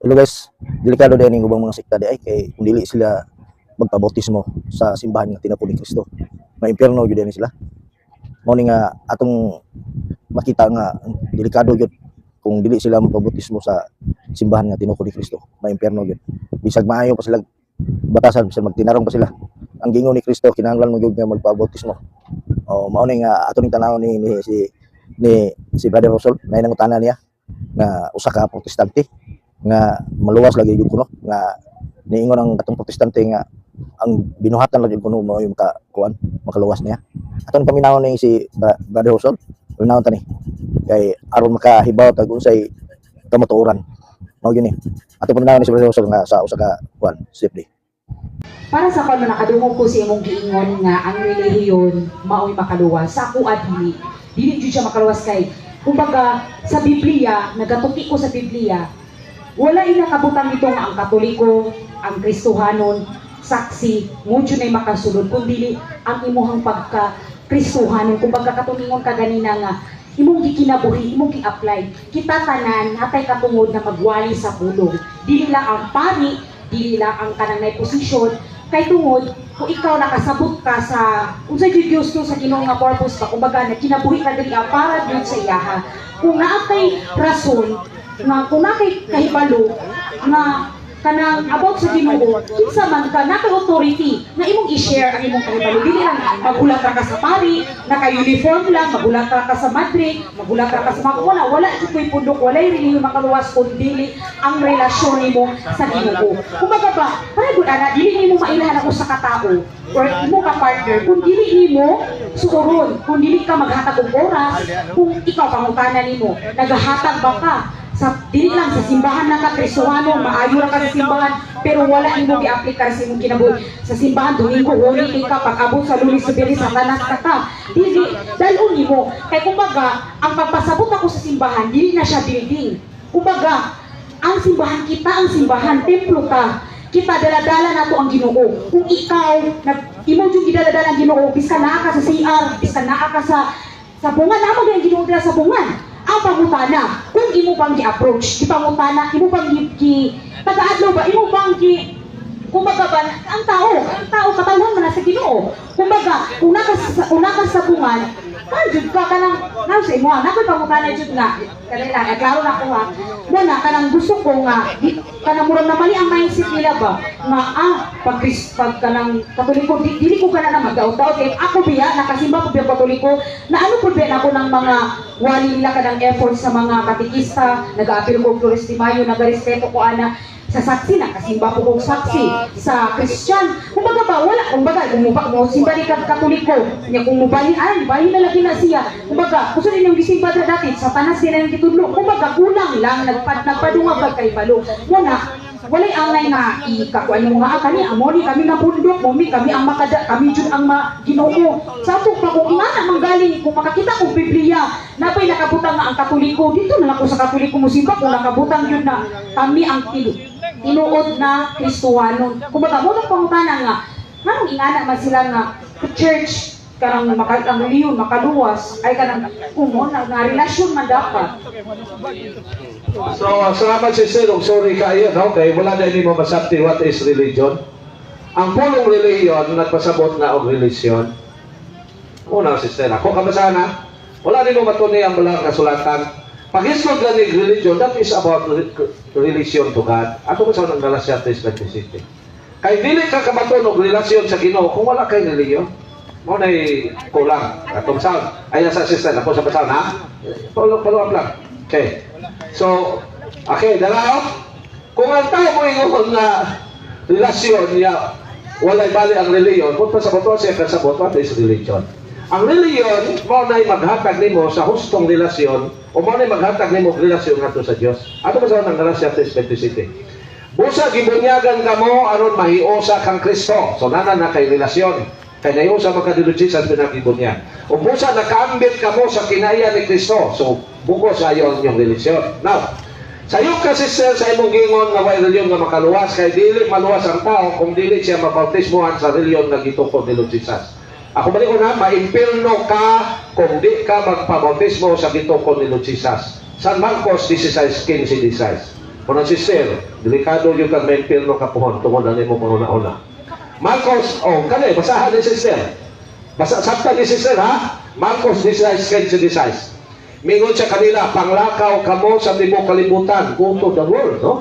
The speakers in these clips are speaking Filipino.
Hello guys, delikado din yung ubang mga sekta di ay kay kung dili sila magpabautismo sa simbahan nga tinapon ni Kristo. Maimpierno gyud din sila. Mao ni nga atong makita nga delikado gyud kung dili sila magpabautismo sa simbahan nga tinapon ni Kristo. Maimpierno gyud. Bisag maayo pa sila batasan, bisag magtinarong pa sila. Ang gingon ni Kristo kinahanglan mo gyud nga magpabautismo. O mao ni nga atong tanaw ni si Brother Rosol na nangutana niya nga usa ka protestante nga maluwas lagi gyud kuno nga niingon ang atong protestante nga ang binuhatan lagi kuno mao yung kuan makaluwas niya. Aton kami naon ni si Brother Husol, naon tani kay aron makahibaw tag unsay kamatuoran. Mao gyud ni. Aton kami naon ni si Brother Husol nga sa usa ka kuan safety. Para sa kano nakadungog ko si imong giingon nga ang relihiyon mao'y makaluwas sa ako dili jud siya makaluwas kay kumbaga sa Biblia nagatuki ko sa Biblia wala inakabutang ito nga ang Katoliko, ang Kristohanon, saksi, mucho na makasulod, kundi ang imuhang pagka-Kristohanon, kung pagkakatuningon ka ganina nga, imong gikinabuhi, imong gi-apply, kita tanan, natay katungod na magwali sa pulong. Dili lang ang pari, dili lang ang kanang posisyon, kay tungod, kung ikaw nakasabot ka sa, kung sa Diyos to sa Ginoo nga purpose ka, kumbaga na kinabuhi ka dili para dun sa iyaha, kung naatay rason, nga kung nakay kahibalo nga kanang about sa Ginoo kinsa man ka nakay authority na imong i-share ang imong kahibalo dili lang magulat ka sa pari naka-uniform lang magulat ka sa madre magulat ka sa mga wala ito'y pundok walay relihiyon makaluwas kundi ang relasyon nimo sa Ginoo kumbaga ba para gud ana dili nimo mailahan ako sa katao or imo ka partner kung dili nimo suoron kung dili ka maghatag og oras kung ikaw pangutanan nimo nagahatag ba ka sa dili lang sa simbahan na ka Kristohano, maayo ra ka sa simbahan, pero wala nimo gi-apply sa imong kinabuhi. Sa simbahan Domingo huli ka pag-abot sa Lunes sa Biyernes sa tanas ka. Dili dalon nimo. Kay kumbaga, ang pagpasabot ako sa simbahan, dili na siya building. Kumbaga, ang simbahan kita, ang simbahan templo ta. Kita dala-dala nato ang Ginoo. Kung ikaw imo jud gidala-dala ang Ginoo, bisan naa ka sa CR, bisan naa ka sa bungan, amo gyud ang Ginoo dira sa bungan. Ang pangutana, kung imo bang gi-approach, di pangutana, imo bang taga-adlaw ba, imo bang kumbaga ba, ang tao katawhan man sa Ginoo. Kumbaga, kung naka sa bungan, jud ka kanang sa imo, nakoy pangutana jud nga. Kanila, klaro na ko ha. Muna kanang gusto ko nga, kanang murang na mali ang mindset nila ba, nga pag kanang Katoliko, dili ko kana na magdaot-daot kay ako biya nakasimba ko biya Katoliko, na ano po biya ako ng mga wali nila kanang effort sa mga katikista, nag-aapil ko Flores de Mayo, nag-respeto ko ana sa saksi na kasimba po kong saksi sa Christian kumbaga ba wala kumbaga mo simba ni Katoliko niya kung mubali bahin na lagi na siya kumbaga kung saan inyong gisimba dati sa tanas din ang kitudlo kumbaga kulang lang nagpadungag ba kay balo muna walay angay nga ikakuan mo nga kani amoni kami na bundok momi kami ang kami jud ang Ginoo sa ato pa kung ingana manggaling kung makakita kong Biblia napay nakabutang nga ang Katoliko dito na lang ko sa Katoliko mo simba kung nakabutang yun na kami ang tinuod na Kristohanon. Kumbaga mo nang pangutana nga, nganong ingana man sila nga church karang ang reliyon makaluwas ay kanang kumo na relasyon man dapat. So, salamat si Sirong. Sorry kayo, no? Kaya wala na hindi mo masabti what is religion. Ang pulong reliyon, nagpasabot na og religion. Una, sister, ako kabasana, wala din mo matunay ang balang kasulatan. Pag-isod lang ni religion, that is about relation to God. Ato ko sa nang Galatia 3:27. Kay dili ka kabatunog relasyon sa Ginoo kung wala kay reliyon. Mo nay kulang. Atong sound. Ayan sa sister, ako sa sound ha. Follow up lang. Okay. So, okay, dalaw. Kung ang tao mo ingon na relasyon niya walay bali ang reliyon, kung pasabot siya kasabot what is religion. Ang reliyon, mo na'y maghatag nimo sa hustong relasyon o mo na'y maghatag nimo relasyon nato sa Dios. Ato ba sa nang Galatia 3:27? Busa gibunyagan kamo aron mahiosa kang Kristo. So nana na kay relasyon. Kay nahiusa magkadulog sa pinagibunyag. O busa nakaambit kamo sa kinaya ni Kristo. So buko sa iyo ang inyong relasyon. Now, sayo ka sister sa imong gingon nga way reliyon nga makaluwas kay dili maluwas ang tao kung dili siya mabautismohan sa reliyon nga gitukod ni Lord Jesus. Ako balik ko na, maimpirno ka kung di ka magpabautismo sa gitukod ni Lord Jesus. San Marcos 16:15. Kung sister, delikado yung kang may impirno kapuhon, tungod na mo panguna-una. Marcos, kani, basahan ni sister. Sakta ni sister, ha? Marcos 16:16. Mingon siya kanila, panglakaw kamo sa tibok kalibutan, go to the world, no?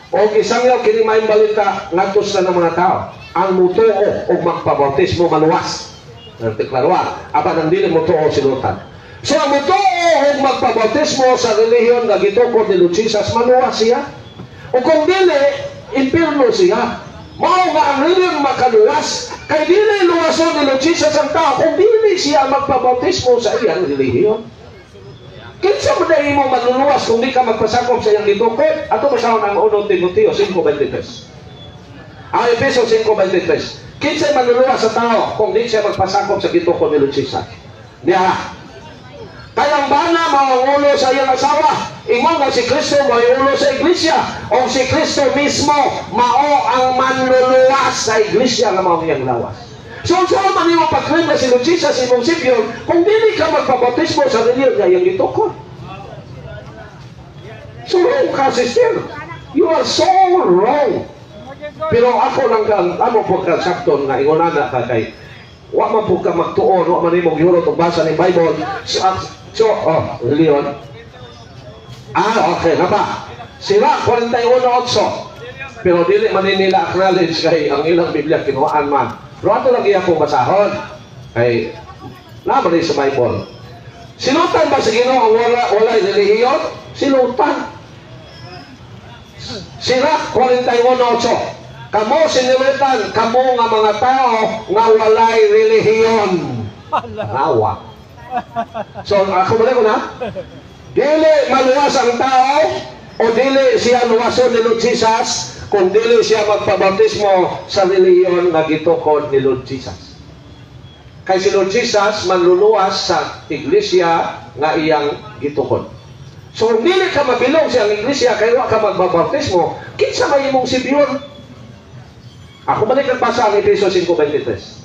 O isangyaw kini may balita ngadtos na ng mga tao. Ang mutuo o magpabautismo maluwas. Nagdeklaruan, aba nang dili mutuo sinutan. So ang mutuo o magpabautismo sa relihiyon na gitukod ni Lord Jesus maluwas siya. O kung dili, impirno siya. Mao nga ang relihiyon makaluwas, kay dili luwason ni Lord Jesus ang tao kung dili siya magpabautismo sa iyang relihiyon. Kinsa mo na imo maluluwas kung di ka magpasakop sa iyang gitukod? Ato basahon ang 1 Timoteo 5:23. Ang Efeso 5:23. Kinsa maluluwas sa tao kung di siya magpasakop sa gitukod ni Lord Jesus? Diya. Kayang bana mangulo sa iyang asawa. Imo nga si Kristo mangulo sa iglesia. O si Kristo mismo mao ang manluluwas sa iglesia nga mao iyang lawas. So, saan man imo pag-claim na si Lord Jesus imong Savior kung dili ka magpabautismo sa relihiyon nga iyang gitukod? So, wrong ka, sister. You are so wrong. Pero ako lang amo po ka sakton nga ingon na ka kay wa man po ka magtuon, wa man imong gihurot og basa ni Bible. Reliyon. Okay, napa. Sira 41:8. Pero dili man nila acknowledge kay ang ilang Biblia kinuhaan man. Pero ato lang iya kong basahon kay naman sa Bible. Sinutan ba sa Ginoo ang wala relihiyon? Sinutan. Sira 41:8. Kamo sinilutan, kamo nga mga tao nga walay relihiyon. Nawa. So, ako balik ko na. Dili maluwas ang tao o dili siya luwason ni Lord Jesus kung dili siya magpabautismo sa relihiyon na gitukod ni Lord Jesus. Kay si Lord Jesus manluluwas sa iglesia nga iyang gitukod. So, kung dili ka mabilong sa iglesia kay wa ka magbabautismo, kinsa may imong Savior? Ako balik nagbasa ang Efeso 5:23.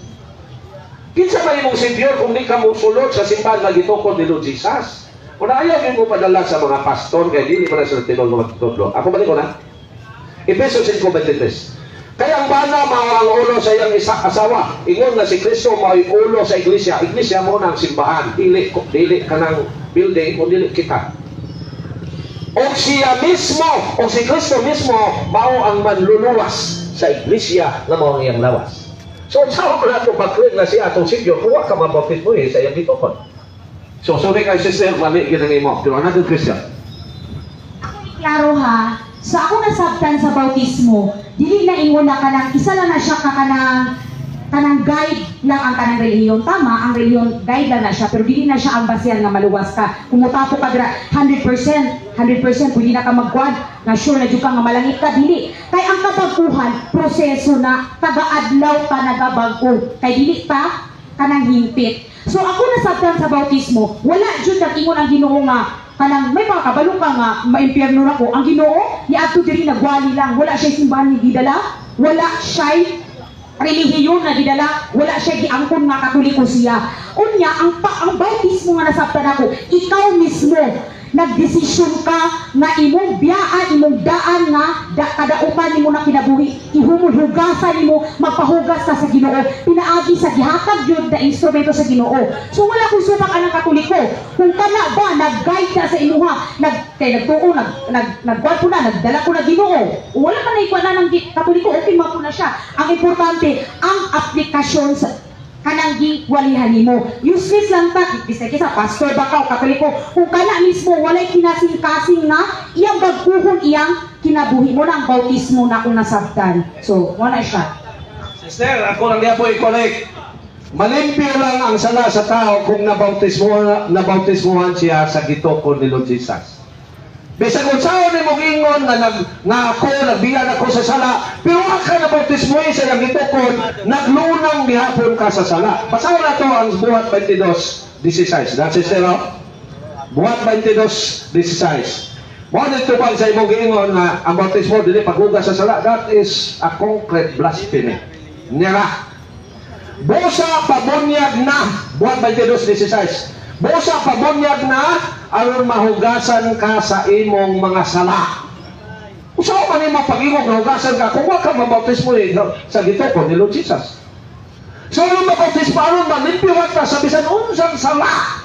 Kinsa may imong Savior kung di ka musulod sa simbahan na gitukod ni Lord Jesus? Kung ayaw mo padala sa mga pastor, kaya di mo na sila tinol na magtutudlo. Ako balik ko na. Efeso 5:23. Kaya ang bana ang ulo sa iyang asawa. Ingon na si Kristo may ulo sa iglesia. Iglesia mo na ang simbahan. Dili ka ng building, o dili kita. O siya mismo, o si Kristo mismo, mao ang manluluwas sa iglesia na mao ang iyang lawas. So, saan ko na itong pag-claim na siya atong Savior, kuha ka mabaptismo sa iyang gitukod. So, sorry kay sister, mali ginangin mo. Pero another Christian. Ako klaro ha, sa ako nasabtan sa bautismo, dili na ingon na kanang isa lang na siya kanang guide lang ang kanang relihiyon. Tama, ang relihiyon guide lang na siya, pero dili na siya ang basihan nga maluwas ka. Kung mutapo ka 100%, pwede na ka magkuhan, na sure na ka nga malangit ka, dili. Kay ang kabaguhan, proseso na, taga-adlaw ka nagabago. Kay dili pa, kanang himpit. So ako nasabtan sa bautismo, wala dyan nag-ingon ang Ginoo nga, kanang may mga kabalo ka nga, maimpyerno na ko. Ang Ginoo, ni ato diri nagwali lang, wala siya simbahan ni gidala, wala siya relihiyon na gidala, wala siya giangkon nga katoliko siya. Unya, ang bautismo nga nasabtan ako, ikaw mismo, nagdesisyon ka nga imong biyaan, imong daan nga kadautan nimo na kinabuhi, ihumulhugasan nimo, magpahugas ka sa Ginoo, pinaagi sa gihatag jud na instrumento sa Ginoo. So wala kung supak anang katoliko. Kung kana ba nag-guide ka sa imuha, nagtuo, nagkuan po na, nagdala ko na Ginoo. Wala man na ikuan na ng katoliko, okay man po na siya. Ang importante, ang aplikasyon sa kanang giwalihan nimo. Useless lang ta, bisay kisa pastor ba ka o katoliko, kung kana mismo walay kinasing-kasing nga iyang bagkuhon iyang kinabuhi mo na ang bautismo na kung nasabtan. So, wala siya. Sister, ako lang niya po i-correct. Malimpyo lang ang sala sa tao kung nabautismuhan siya sa gitukod ni Lord Jesus. Bisag kung saan ni mong ingon na ako, nagbiyan ako sa sala, pero ka na bautismoy sa iyang gitukod, naglunang gihapon ka sa sala. Basahin na ito ang buhat 22:16. That's it, no? Buhat 22:16. Mo dito pa sa imong giingon na ang bautismo dili paghugas sa sala, that is a concrete blasphemy. Nira. Busa pabunyag na, buhat 22:16. Busa pabunyag na aron mahugasan ka sa imong mga sala. ang imong pag-ingog na hugasan ka kung wa ka mabautismo sa gituko ni Lord Jesus. So, ano mabautismo, ano manimpiwat ka sa bisan unsang sala?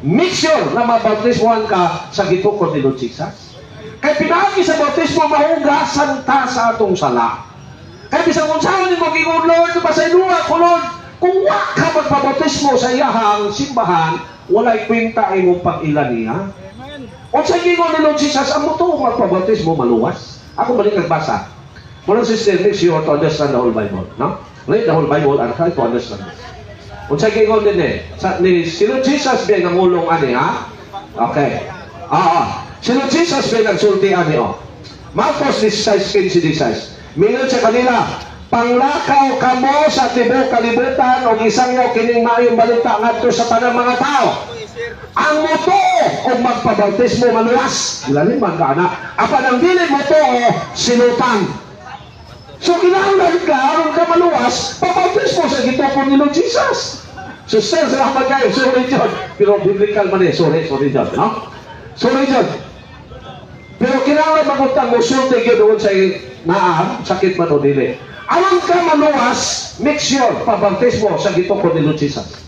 Make sure na mabautismohan ka sa gituko ni Lord Jesus. Kaya pinagi sa bautismo, mahugasan ta sa atong sala. Kaya bisang unsaon ni mo gingon, Lord, pasayloa ko, Lord, kung wa ka magpabautismo sa iyahang simbahan, walay kwenta imong pag-ilan niya. O sa gingon ni Lord Jesus, ang muto magpabautismo maluwas. Ako balik nagbasa. Walang sister, make sure to understand the whole Bible. No? Read the whole Bible and try to understand it. O sa gingon din si Lord Jesus ba nangulong ani, ha? Okay. Si Lord Jesus ba nagsulti ani, Marcos 16:15. Mingon sa kanila, panglakaw kamo sa tibok kalibutan o isangyaw kining maayong balita ngadto sa tanang mga tao. Ang moto o magpabautismo maluwas. Ilalim man ka na. Apan ang dili moto sinutan. So kinahanglan ka, aron ka maluwas, pabautismo sa gituko ni Lord Jesus. So sir, salamat kayo. Sorry John. Pero biblical man Sorry John. No? Sorry John. Pero kinahanglan magutang mo sulti yun doon sa naam, sakit man o dili. Alam ka maluwas, make sure pabautismo sa gituko ni Lord Jesus.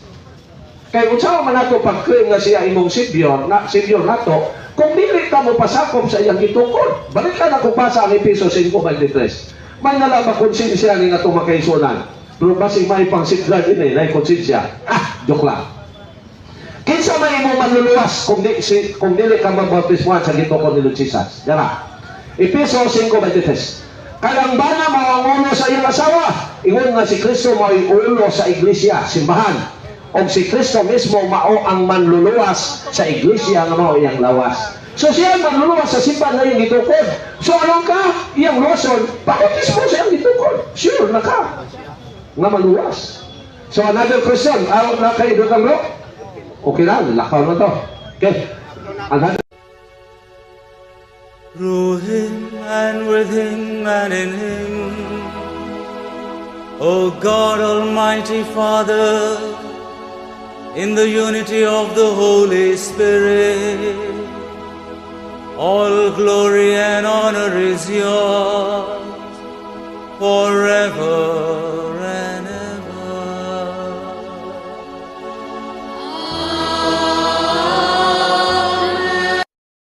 Kaya kung saan man nato pag-claim na siya imong Savior nato, kung dili ka mo pasakop sa iyang gitukod, balik ka na kung basa ang Efesos 5:23. May nalaman konsensya ni nga itong makaisunan. Pero basing may pang siglan din na konsensya. Joke lang. Kinsa may imong manluluwas kung dili ka magbautismuhan sa gituko ni Lord Jesus. Dara. Efesos 5:23. Kalambana mawanguno sa iyong asawa. Ingon nga si Kristo may ulo sa iglesia, simbahan. O si Kristo mismo mao ang manluluwas sa iglesia nga mao iyang lawas. So siya manluluwas sa simbahan na iyang gitukod. So anong ka? Iyang loson, bautismo sa iyang gitukod. Sure na ka. Nga maluwas. So another question, araw na kayo doon bro? Okay na, lakaw na to. Okay. Another. Through him and with him and in him, O God Almighty Father, in the unity of the Holy Spirit, all glory and honor is yours forever